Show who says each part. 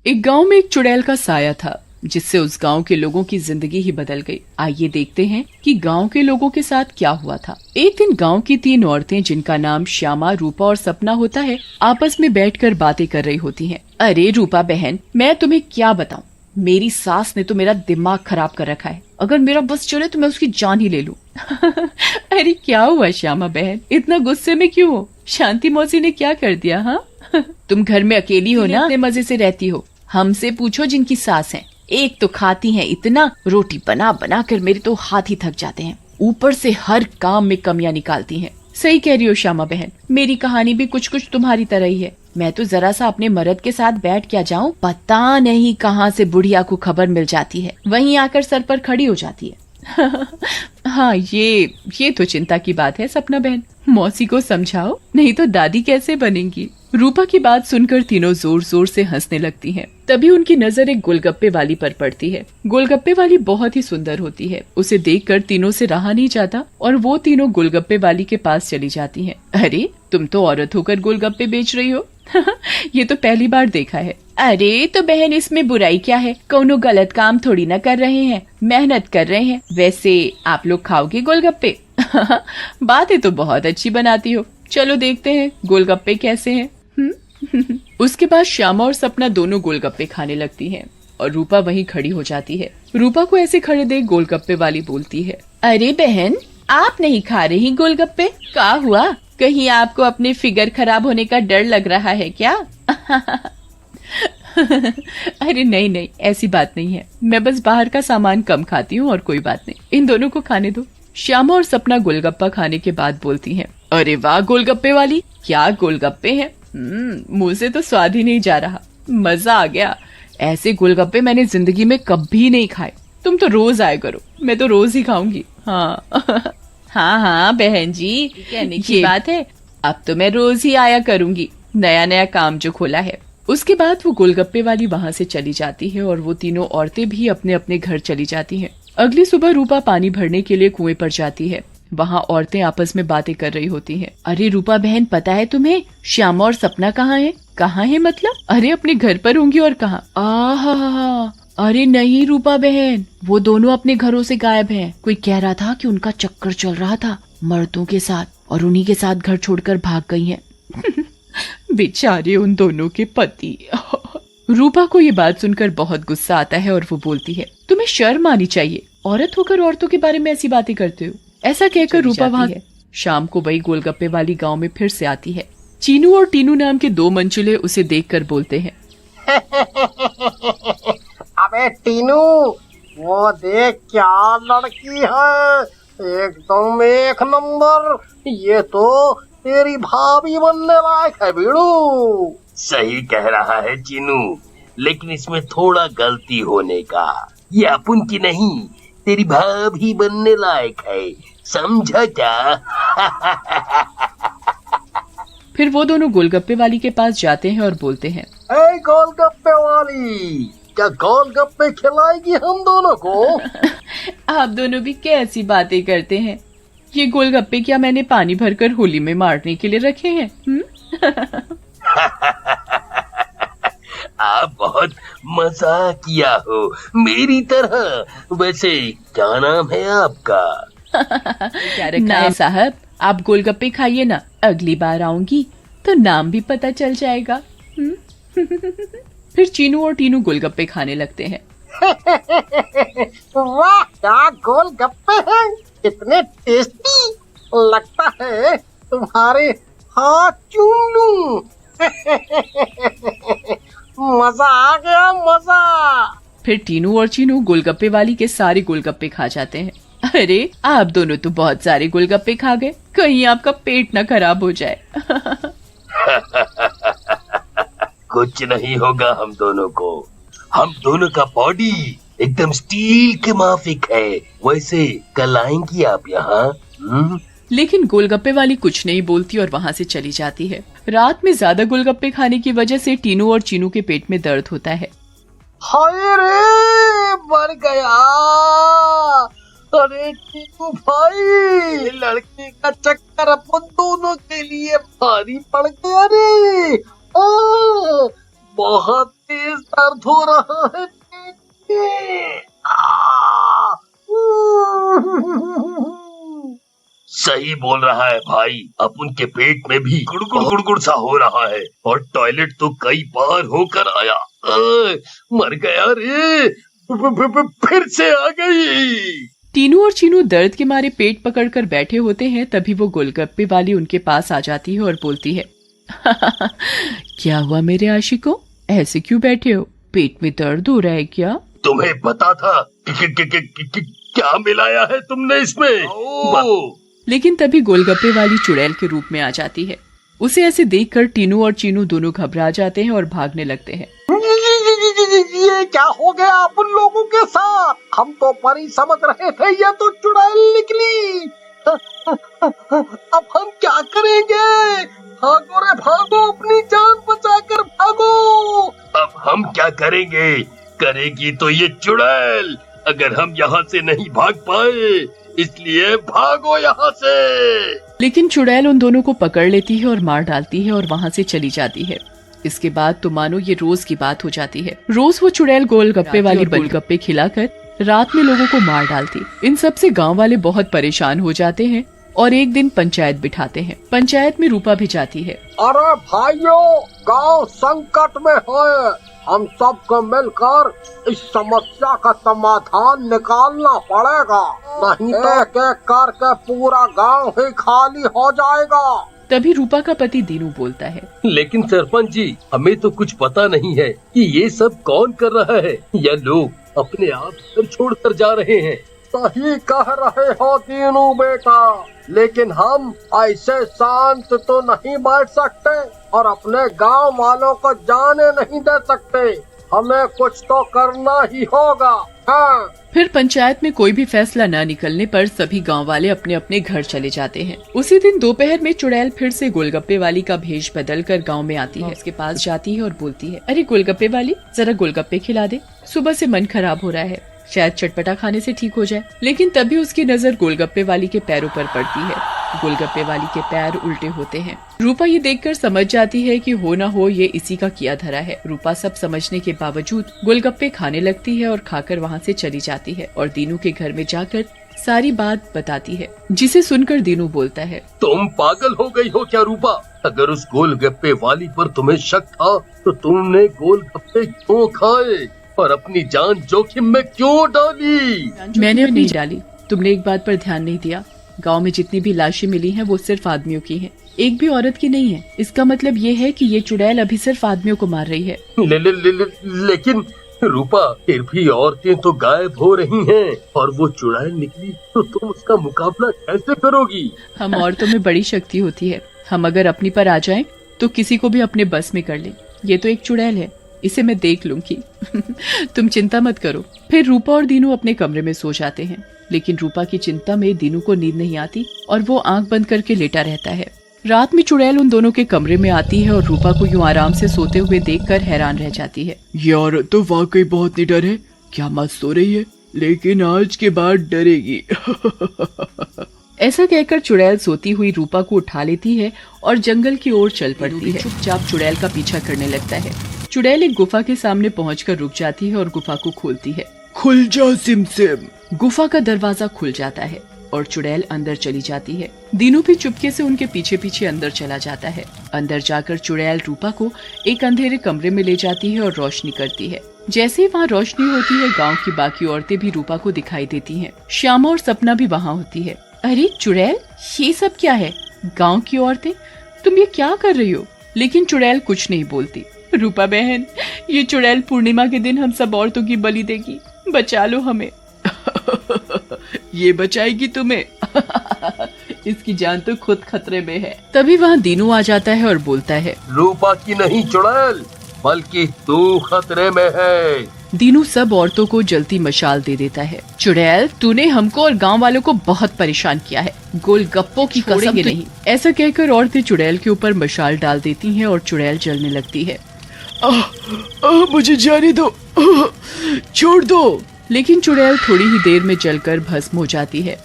Speaker 1: एक गांव में एक चुड़ैल का साया था जिससे उस गांव के लोगों की जिंदगी ही बदल गई। आइए देखते हैं कि गांव के लोगों के साथ क्या हुआ था। एक दिन गांव की 3 औरतें जिनका नाम श्यामा, रूपा और सपना होता है, आपस में बैठकर बातें कर रही होती हैं। अरे रूपा बहन, मैं तुम्हें क्या बताऊं, मेरी सास ने तो मेरा दिमाग खराब कर रखा है। अगर मेरा बस चले तो मैं उसकी जान ही ले लूं। अरे क्या हुआ श्यामा बहन, इतना गुस्से में क्यों हो? शांति मौसी ने क्या कर दिया? हाँ तुम घर में अकेली हो ना, इतने मजे से रहती हो। हमसे पूछो जिनकी सास है, एक तो खाती हैं इतना, रोटी बना बना कर मेरे तो हाथ ही थक जाते हैं, ऊपर से हर काम में कमियां निकालती हैं। सही कह रही हो श्यामा बहन, मेरी कहानी भी कुछ कुछ तुम्हारी तरह ही है। मैं तो जरा सा अपने मर्द के साथ बैठ क्या जाऊं, पता नहीं कहां से बुढ़िया को खबर मिल जाती है, वहीं आकर सर पर खड़ी हो जाती है। हाँ ये तो चिंता की बात है सपना बहन, मौसी को समझाओ, नहीं तो दादी कैसे बनेंगी। रूपा की बात सुनकर तीनों जोर जोर से हंसने लगती हैं। तभी उनकी नजर एक गोलगप्पे वाली पर पड़ती है। गोलगप्पे वाली बहुत ही सुंदर होती है, उसे देखकर तीनों से रहा नहीं जाता और वो तीनों गोलगप्पे वाली के पास चली जाती हैं। अरे तुम तो औरत होकर गोलगप्पे बेच रही हो। ये तो पहली बार देखा है। अरे तो बहन, इसमें बुराई क्या है, कोनो गलत काम थोड़ी ना कर रहे हैं, मेहनत कर रहे हैं। वैसे आप लोग खाओगे गोलगप्पे? बातें तो बहुत अच्छी बनाती हो, चलो देखते हैं गोलगप्पे कैसे हैं। उसके बाद श्यामा और सपना दोनों गोलगप्पे खाने लगती हैं और रूपा वहीं खड़ी हो जाती है। रूपा को ऐसे खड़े देख गोलगप्पे वाली बोलती है, अरे बहन, आप नहीं खा रही गोलगप्पे? क्या हुआ, कहीं आपको अपने फिगर खराब होने का डर लग रहा है क्या? अरे नहीं, ऐसी बात नहीं है, मैं बस बाहर का सामान कम खाती हूँ और कोई बात नहीं, इन दोनों को खाने दो। श्यामा और सपना गोलगप्पा खाने के बाद बोलती हैं, अरे वाह गोलगप्पे वाली, क्या गोलगप्पे हैं, मुंह से तो स्वाद ही नहीं जा रहा, मजा आ गया। ऐसे गोलगप्पे मैंने जिंदगी में कभी नहीं खाए, तुम तो रोज आया करो, मैं तो रोज ही खाऊंगी। हाँ हाँ बहन जी, कहने की बात है, अब तो मैं रोज ही आया करूंगी, नया नया काम जो खोला है। उसके बाद वो गोलगप्पे वाली वहाँ से चली जाती है और वो तीनों औरतें भी अपने अपने घर चली जाती हैं। अगली सुबह रूपा पानी भरने के लिए कुएं पर जाती है। वहाँ औरतें आपस में बातें कर रही होती हैं। अरे रूपा बहन, पता है तुम्हें श्यामा और सपना कहाँ है? कहाँ है मतलब? अरे अपने घर पर होंगी और कहाँ? आहा, अरे नहीं रूपा बहन, वो दोनों अपने घरों से गायब हैं। कोई कह रहा था कि उनका चक्कर चल रहा था मर्दों के साथ और उन्हीं के साथ घर छोड़कर भाग गई हैं। बेचारे उन दोनों के पति। रूपा को ये बात सुनकर बहुत गुस्सा आता है और वो बोलती है, तुम्हें शर्म आनी चाहिए, औरत होकर औरतों के बारे में ऐसी बातें करते हो। ऐसा कहकर रूपा वहाँ शाम को वही गोलगप्पे वाली गांव में फिर से आती है। चीनू और टीनू नाम के 2 मंचुले उसे देखकर बोलते हैं,
Speaker 2: अबे टीनू, वो देख क्या लड़की है, एकदम एक नंबर, ये तो तेरी भाभी बनने लायक है बीड़ू।
Speaker 3: सही कह रहा है चीनू, लेकिन इसमें थोड़ा गलती होने का, ये अपन की नहीं, तेरी भाभी बनने लायक है, समझा क्या?
Speaker 1: फिर वो दोनों गोलगप्पे वाली के पास जाते हैं और बोलते हैं,
Speaker 2: ए गोलगप्पे वाली, क्या गोलगप्पे खिलाएगी हम दोनों को?
Speaker 1: आप दोनों भी कैसी बातें करते हैं, ये गोलगप्पे क्या मैंने पानी भरकर होली में मारने के लिए रखे हैं?
Speaker 3: आप बहुत मजाक किया हो मेरी तरह। वैसे क्या नाम है आपका?
Speaker 1: क्या रखा है साहब, आप गोलगप्पे खाइए ना, अगली बार आऊंगी तो नाम भी पता चल जाएगा। फिर चीनू और टीनू गोलगप्पे खाने लगते हैं।
Speaker 2: वाह, क्या गोलगप्पे हैं, कितने टेस्टी, लगता है तुम्हारे हाथ चूम लूं। मजा आ गया, मजा।
Speaker 1: फिर टीनू और चीनू गोलगप्पे वाली के सारे गोलगप्पे खा जाते हैं। अरे आप दोनों तो बहुत सारे गोलगप्पे खा गए, कहीं आपका पेट न खराब हो जाए।
Speaker 3: कुछ नहीं होगा हम दोनों को, हम दोनों का बॉडी एकदम स्टील के माफिक है। वैसे कल आएंगी आप यहाँ?
Speaker 1: लेकिन गोलगप्पे वाली कुछ नहीं बोलती और वहाँ से चली जाती है। रात में ज्यादा गोलगप्पे खाने की वजह से टीनू और चीनू के पेट में दर्द होता है।
Speaker 2: हाय रे, मर गया। अरे टीनू भाई, लड़के का चक्कर अपन दोनों के लिए भारी पड़ गया रे। बहुत तेज दर्द हो रहा है पेट में। आ!
Speaker 3: सही बोल रहा है भाई, अपन के पेट में भी गुड़गुड़ गुड़गुड़ सा हो रहा है और टॉयलेट तो कई बार होकर आया। मर गया रे, फिर से आ गई।
Speaker 1: टीनू और चीनू दर्द के मारे पेट पकड़कर बैठे होते हैं। तभी वो गोलगप्पे वाली उनके पास आ जाती है और बोलती है, क्या हुआ मेरे आशिकों, ऐसे क्यों बैठे हो, पेट में दर्द हो रहा है क्या?
Speaker 3: तुम्हें पता था कि क्या मिलाया है तुमने इसमें?
Speaker 1: लेकिन तभी गोलगप्पे वाली चुड़ैल के रूप में आ जाती है। उसे ऐसे देखकर टीनू और चीनू दोनों घबरा जाते हैं और भागने लगते हैं।
Speaker 2: ये क्या हो गया अपन लोगों के साथ? हम तो परी समझ रहे थे, ये तो चुड़ैल निकली। अब हम क्या करेंगे? भागो रे भागो, अपनी जान बचाकर भागो।
Speaker 3: अब हम क्या करेंगे? करेगी तो ये चुड़ैल, अगर हम यहाँ से नहीं भाग पाए, इसलिए भागो यहाँ से।
Speaker 1: लेकिन चुड़ैल उन दोनों को पकड़ लेती है और मार डालती है और वहाँ से चली जाती है। इसके बाद तो मानो ये रोज की बात हो जाती है। रोज वो चुड़ैल गोलगप्पे वाली गोलगप्पे खिलाकर रात में लोगों को मार डालती। इन सब से गांव वाले बहुत परेशान हो जाते हैं और एक दिन पंचायत बिठाते हैं। पंचायत में रूपा भी जाती है।
Speaker 2: अरे भाइयों, गांव संकट में है, हम सबको मिलकर इस समस्या का समाधान निकालना पड़ेगा, नहीं तो एक एक करके पूरा गांव ही खाली हो जाएगा।
Speaker 1: तभी रूपा का पति दीनू बोलता है,
Speaker 3: लेकिन सरपंच जी, हमें तो कुछ पता नहीं है कि ये सब कौन कर रहा है, या लोग अपने आप घर छोड़कर जा रहे हैं।
Speaker 2: सही कह रहे हो दीनू बेटा, लेकिन हम ऐसे शांत तो नहीं बैठ सकते और अपने गांव वालों को जाने नहीं दे सकते। हमें कुछ तो करना ही होगा। हाँ।
Speaker 1: फिर पंचायत में कोई भी फैसला न निकलने पर सभी गांव वाले अपने अपने घर चले जाते हैं। उसी दिन दोपहर में चुड़ैल फिर से गोलगप्पे वाली का भेष बदल कर गाँव में आती है। उसके पास जाती है और बोलती है, अरे गोलगप्पे वाली, जरा गोलगप्पे खिला दे, सुबह से मन खराब हो रहा है, शायद चटपटा खाने से ठीक हो जाए। लेकिन तभी उसकी नजर गोलगप्पे वाली के पैरों पर पड़ती है। गोलगप्पे वाली के पैर उल्टे होते हैं। रूपा ये देखकर समझ जाती है कि हो ना हो ये इसी का किया धरा है। रूपा सब समझने के बावजूद गोलगप्पे खाने लगती है और खाकर वहाँ से चली जाती है और दीनू के घर में जाकर सारी बात बताती है, जिसे सुनकर दीनू बोलता है,
Speaker 3: तुम पागल हो गई हो क्या रूपा? अगर उस गोलगप्पे वाली पर तुम्हें शक था तो तुमने गोलगप्पे क्यों खाए और अपनी जान जोखिम में क्यों डाली?
Speaker 1: मैंने नहीं डाली। तुमने एक बात पर ध्यान नहीं दिया, गांव में जितनी भी लाशें मिली हैं वो सिर्फ आदमियों की हैं, एक भी औरत की नहीं है। इसका मतलब ये है कि ये चुड़ैल अभी सिर्फ आदमियों को मार रही है।
Speaker 3: लेकिन रूपा, फिर भी औरतें तो गायब हो रही हैं और वो चुड़ैल निकली तो तुम उसका मुकाबला कैसे करोगी?
Speaker 1: हम औरतों में बड़ी शक्ति होती है, हम अगर अपनी पर आ जाएं तो किसी को भी अपने बस में कर लें। ये तो एक चुड़ैल है, इसे मैं देख लूंगी। तुम चिंता मत करो। फिर रूपा और दीनू अपने कमरे में सो जाते हैं। लेकिन रूपा की चिंता में दीनू को नींद नहीं आती और वो आंख बंद करके लेटा रहता है। रात में चुड़ैल उन दोनों के कमरे में आती है और रूपा को यूं आराम से सोते हुए देखकर हैरान रह जाती है।
Speaker 4: ये औरत तो वाकई बहुत निडर है, क्या मत सो रही है, लेकिन आज के बाद डरेगी।
Speaker 1: ऐसा कहकर चुड़ैल सोती हुई रूपा को उठा लेती है और जंगल की ओर चल पड़ती है। चुपचाप चुड़ैल का पीछा करने लगता है। चुड़ैल एक गुफा के सामने पहुंचकर रुक जाती है और गुफा को खोलती है।
Speaker 4: खुल जा सिमसिम।
Speaker 1: गुफा का दरवाजा खुल जाता है और चुड़ैल अंदर चली जाती है। दीनू भी चुपके से उनके पीछे पीछे अंदर चला जाता है। अंदर जाकर चुड़ैल रूपा को एक अंधेरे कमरे में ले जाती है और रोशनी करती है। जैसे ही वहाँ रोशनी होती है, गांव की बाकी औरतें भी रूपा को दिखाई देती हैं। श्यामा और सपना भी वहाँ होती है। अरे चुड़ैल, ये सब क्या है? गांव की औरतें, तुम ये क्या कर रही हो? लेकिन चुड़ैल कुछ नहीं बोलती। रूपा बहन, ये चुड़ैल पूर्णिमा के दिन हम सब औरतों की बलि देगी, बचा लो हमें।
Speaker 4: ये बचाएगी तुम्हें।
Speaker 1: इसकी जान तो खुद खतरे में है। तभी वहाँ दीनू आ जाता है और बोलता है,
Speaker 3: रूपा की नहीं चुड़ैल, बल्कि तू खतरे में है।
Speaker 1: दीनू सब औरतों को जलती मशाल दे देता है। चुड़ैल, तूने हमको और गांव वालों को बहुत परेशान किया है, गोलगप्पों की कसम नहीं। ऐसा कहकर औरतें चुड़ैल के ऊपर मशाल डाल देती हैं और चुड़ैल जलने लगती है।
Speaker 4: मुझे जाने दो, छोड़ दो।
Speaker 1: लेकिन चुड़ैल थोड़ी ही देर में जलकर भस्म हो जाती है।